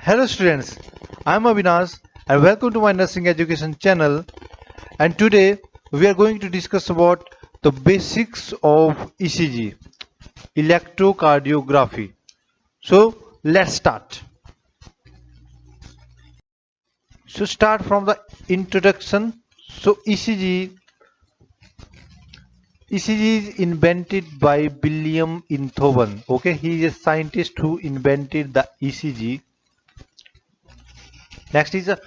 Hello students, I am Avinash and welcome to my nursing education channel, and today we are going to discuss about the basics of ECG, electrocardiography. So let's start. So start from the introduction. So ECG is invented by William Einthoven. Okay, he is a scientist who invented the ECG. Next is a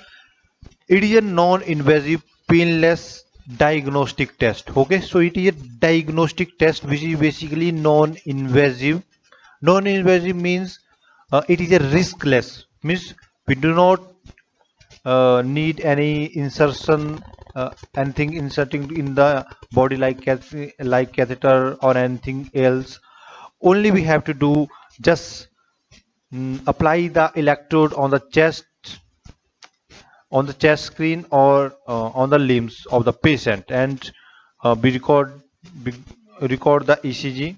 it is a non-invasive painless diagnostic test. Okay, so it is a diagnostic test which is basically non-invasive. Non-invasive means it is a riskless, means we do not need any insertion, anything inserting in the body like like catheter or anything else. Only we have to do just apply the electrode on the chest screen or on the limbs of the patient, and we record the ECG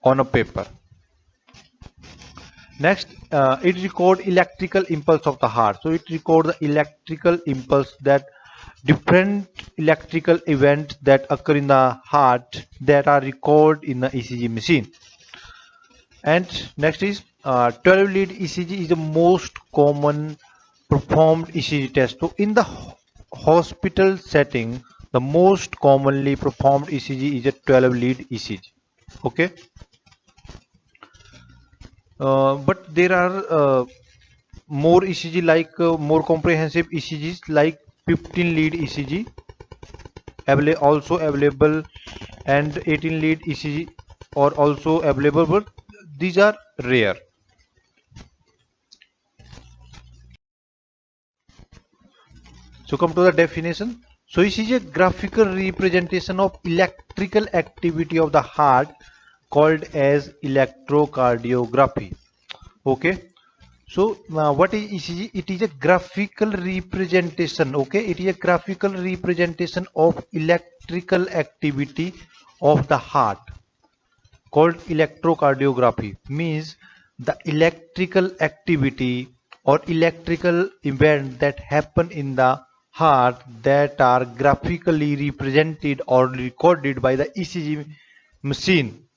on a paper. Next, it record electrical impulse of the heart. So it record the electrical impulse, that different electrical events that occur in the heart that are recorded in the ECG machine. And next is 12 lead ECG is the most common performed ECG test. So in the hospital setting, the most commonly performed ECG is a 12 lead ECG. Okay, but there are more ECG, like more comprehensive ECGs like 15 lead ECG also available, and 18 lead ECG are also available, but these are rare. So come to the definition. So it is a graphical representation of electrical activity of the heart called as electrocardiography. Okay. So what is ECG? It is a graphical representation. Okay. It is a graphical representation of electrical activity of the heart called electrocardiography. Means the electrical activity or electrical event that happen in the heart that are graphically represented or recorded by the ECG machine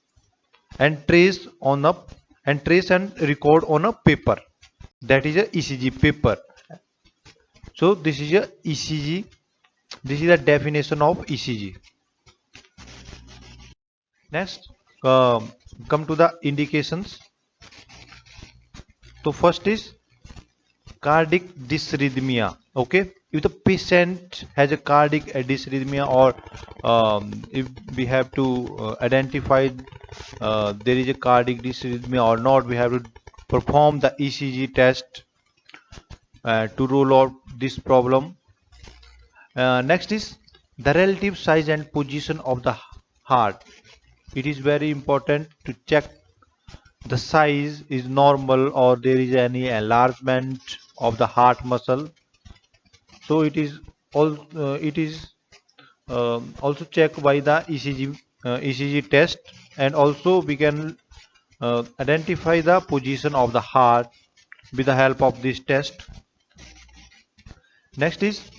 and trace and record on a paper. That is a ECG paper. So this is a ECG. This is a definition of ECG. Next, come to the indications. So first is cardiac dysrhythmia. Okay, if the patient has a cardiac dysrhythmia, or if we have to identify there is a cardiac dysrhythmia or not, we have to perform the ECG test to rule out this problem. Next is the relative size and position of the heart. It is very important to check the size is normal or there is any enlargement of the heart muscle. So it is also checked by the ECG test, and also we can identify the position of the heart with the help of this test. Next is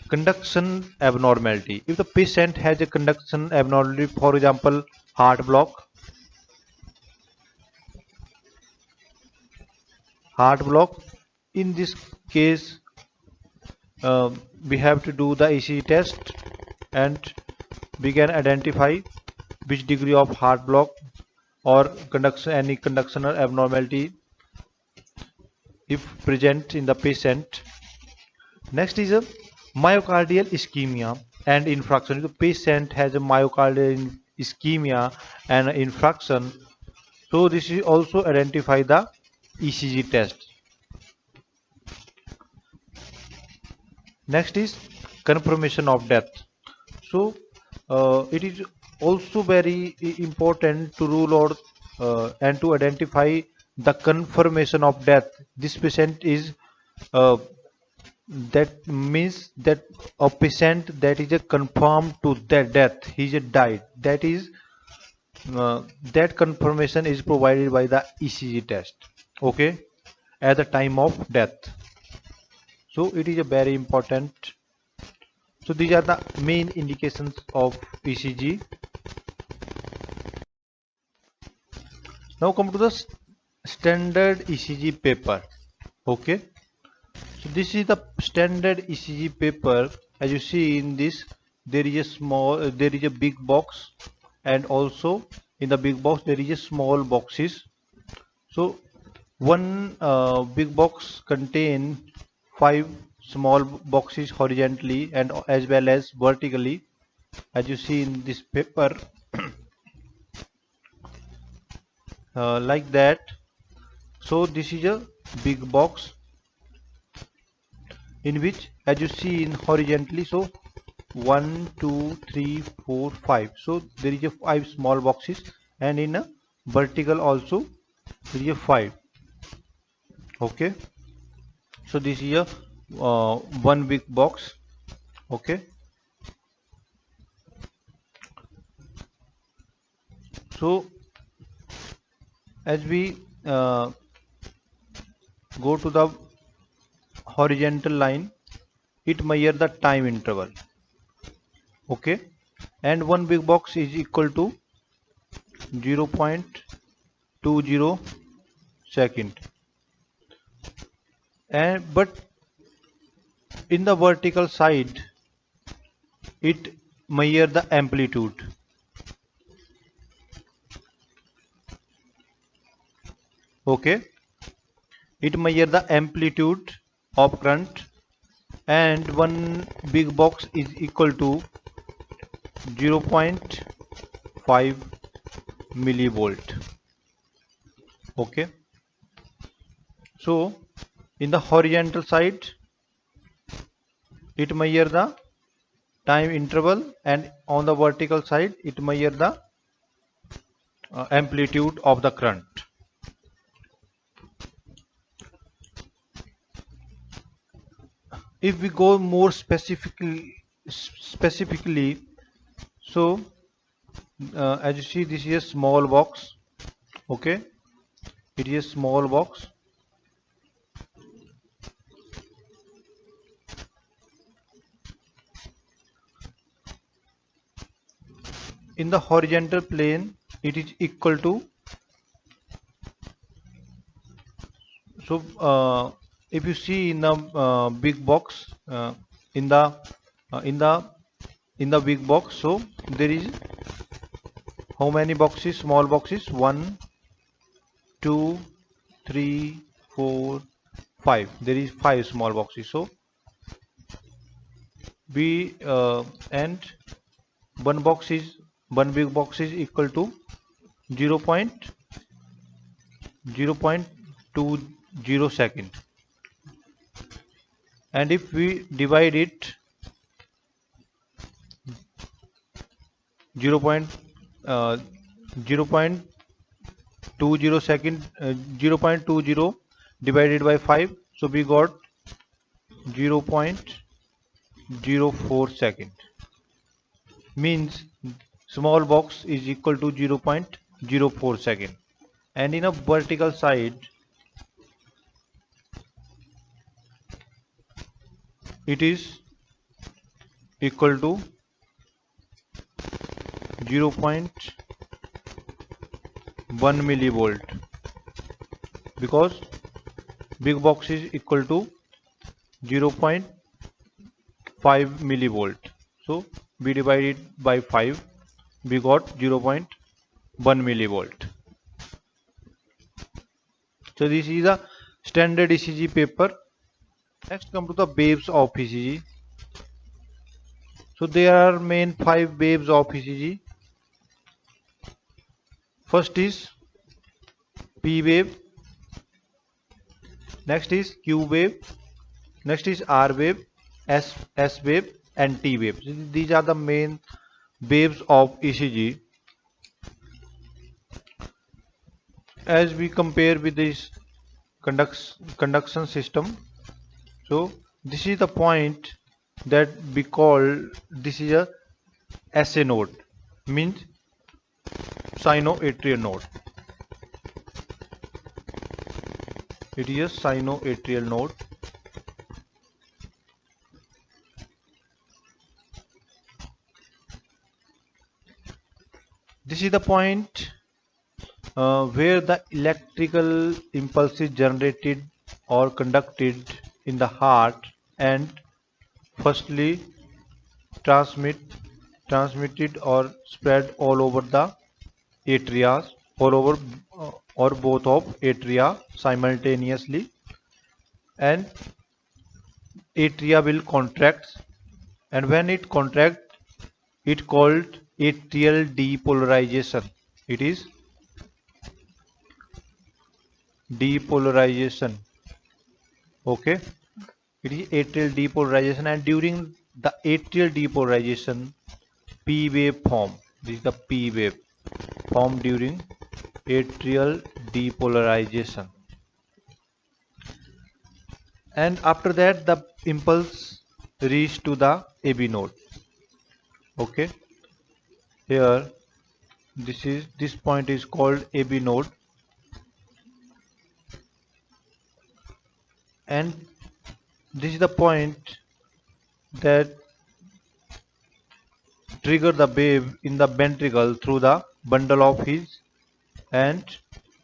conduction abnormality. If the patient has a conduction abnormality, for example heart block, in this case we have to do the ECG test, and we can identify which degree of heart block or any conductional abnormality if present in the patient. Next is a myocardial ischemia and infarction. If the patient has a myocardial ischemia and infarction, so this is also identify the ECG test. Next is confirmation of death. So it is also very important to rule out and to identify the confirmation of death. This patient is that means that a patient that is a confirmed to that death, he is died. That is that confirmation is provided by the ECG test. Okay. at the time of death. So it is a very important. So these are the main indications of ECG. Now come to the standard ECG paper. Okay, so this is the standard ECG paper. As you see in this, there is a there is a big box, and also in the big box there is a small boxes. So one big box contain 5 small boxes horizontally and as well as vertically, as you see in this paper. Like that. So this is a big box in which, as you see in horizontally, so 1 2 3 4 5, so there is a 5 small boxes, and in a vertical also there is a 5. Okay, so this is a one big box. Okay, so as we go to the horizontal line, it measure the time interval. Okay, and one big box is equal to 0.20 second, and but in the vertical side it measure the amplitude. Okay, it measure the amplitude of current, and one big box is equal to 0.5 millivolt. Okay, so in the horizontal side it measure the time interval, and on the vertical side it measure the amplitude of the current. If we go more specifically, so as you see, this is a small box. Okay, it is a small box. In the horizontal plane it is equal to, so if you see in the big box, in the in the big box, so there is how many boxes, small boxes? 1 2 3 4 5. There is 5 small boxes. So we and one big box is equal to 0.20 second, and if we divide it 0.20 second, 0.20 divided by 5, so we got 0.04 second. Means small box is equal to 0.04 second, and in a vertical side it is equal to 0.1 millivolt, because big box is equal to 0.5 millivolt. So we divide it by 5, we got 0.1 millivolt. So this is a standard ECG paper. Next come to the waves of ECG. So there are main 5 waves of ECG. First is P wave, next is Q wave, next is R wave, S wave, and T wave. So these are the main waves of ECG. As we compare with this conduction system, so this is the point that we call, this is a SA node, means sinoatrial node. It is a sinoatrial node. This is the point where the electrical impulse is generated or conducted in the heart and firstly transmit transmitted or spread all over the atria, all over or both of atria simultaneously, and atria will contract, and when it contract it called atrial depolarization. It is depolarization. Okay, it is atrial depolarization, and during the atrial depolarization p wave form. This is the p wave formed during atrial depolarization, and after that the impulse reach to the AB node. Okay, here this point is called AB node, and this is the point that trigger the wave in the ventricle through the bundle of his and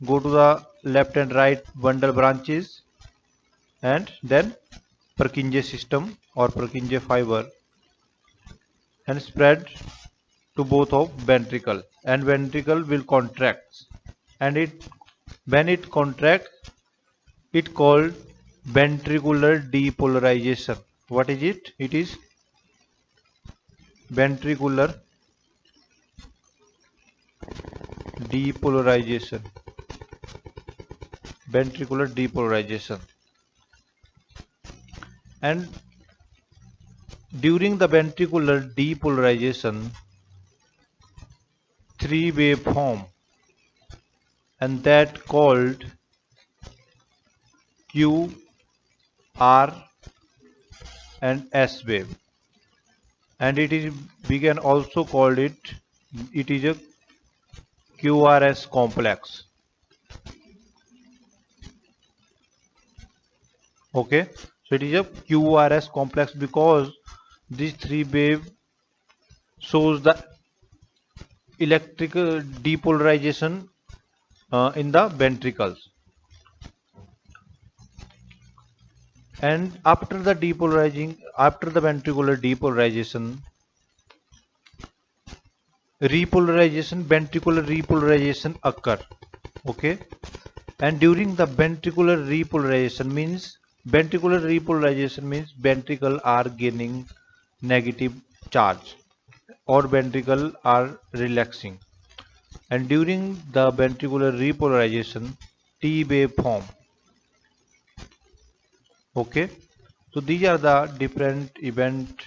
go to the left and right bundle branches, and then Purkinje system or Purkinje fiber, and spread to both of ventricle, and ventricle will contract, and it when it contracts it called ventricular depolarization. What is it? It is ventricular depolarization. Ventricular depolarization. And during the ventricular depolarization, three wave form, and that called Q, R, and S wave. And it is we can also call it is a QRS complex. Okay, so it is a QRS complex because these three wave shows the electrical depolarization in the ventricles, and after the ventricular depolarization, ventricular repolarization occur. Okay, and during the ventricular repolarization means ventricle are gaining negative charge or ventricle are relaxing, and during the ventricular repolarization T wave form. Okay, so these are the different event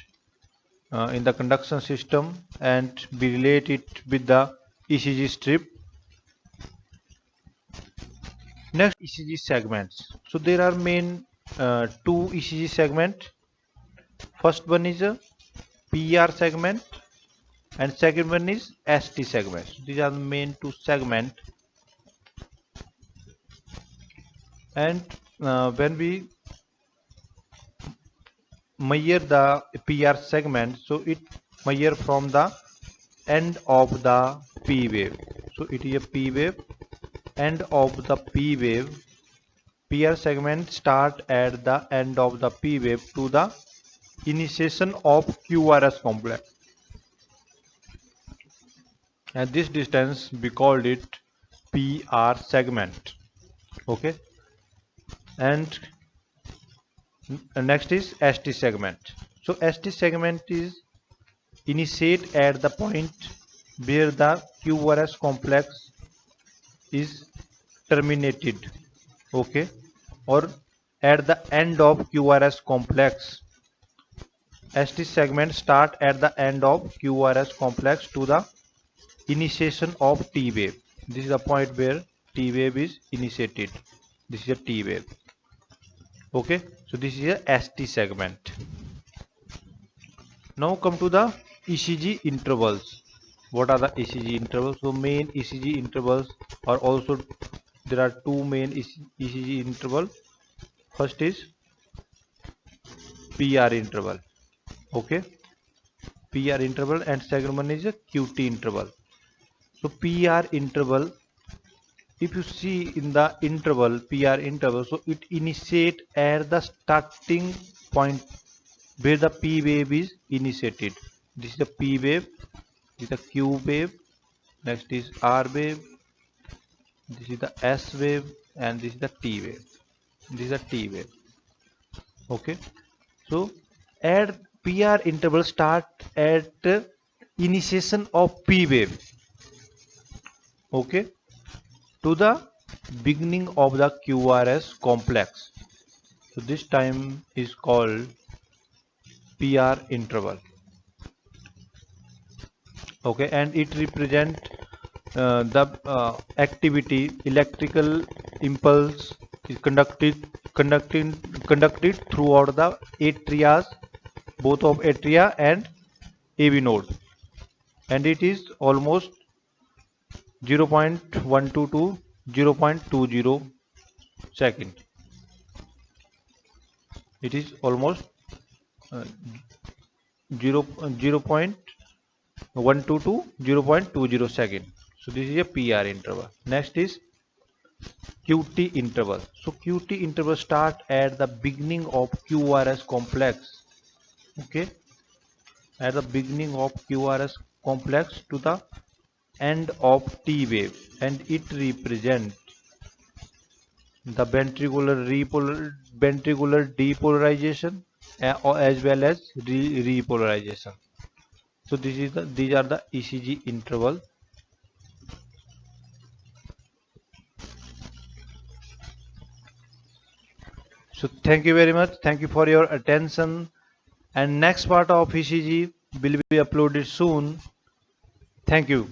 in the conduction system, and we relate it with the ECG strip. Next, ECG segments. So there are main two ECG segment. First one is a PR segment and second one is ST segment. So these are the main two segment, and when we measure the PR segment, so it measure from the end of the P wave. So it is a P wave, end of the P wave. PR segment start at the end of the P wave to the initiation of QRS complex, and this distance we called it PR segment. Okay, and next is ST segment. So ST segment is initiate at the point where the QRS complex is terminated. Okay, or at the end of QRS complex. ST segment start at the end of QRS complex to the initiation of T wave. This is the point where T wave is initiated. This is a T wave. Okay, so this is a ST segment. Now come to the ECG intervals. What are the ECG intervals? So main ECG intervals are also there are two main ECG interval. First is PR interval. Okay, PR interval, and second one is a QT interval. So PR interval, if you see in the interval, PR interval, so it initiate at the starting point where the P wave is initiated. This is the P wave, this is the Q wave, next is R wave, this is the S wave, and this is the T wave. This is the T wave. Okay, so at PR interval start at initiation of P wave. Okay, to the beginning of the QRS complex. So this time is called PR interval. Okay, and it represent the activity electrical impulse is conducted throughout the atria, both of atria and AV node, and it is almost 0.12 to 0.20 second. It is almost uh, 0.12 to 0.20 second. So this is a PR interval. Next is QT interval. So QT interval start at the beginning of QRS complex. Okay, at the beginning of QRS complex to the end of T wave, and it represents the ventricular depolarization as well as repolarization. So these are the ECG interval. So thank you very much. Thank you for your attention. And next part of ECG will be uploaded soon. Thank you.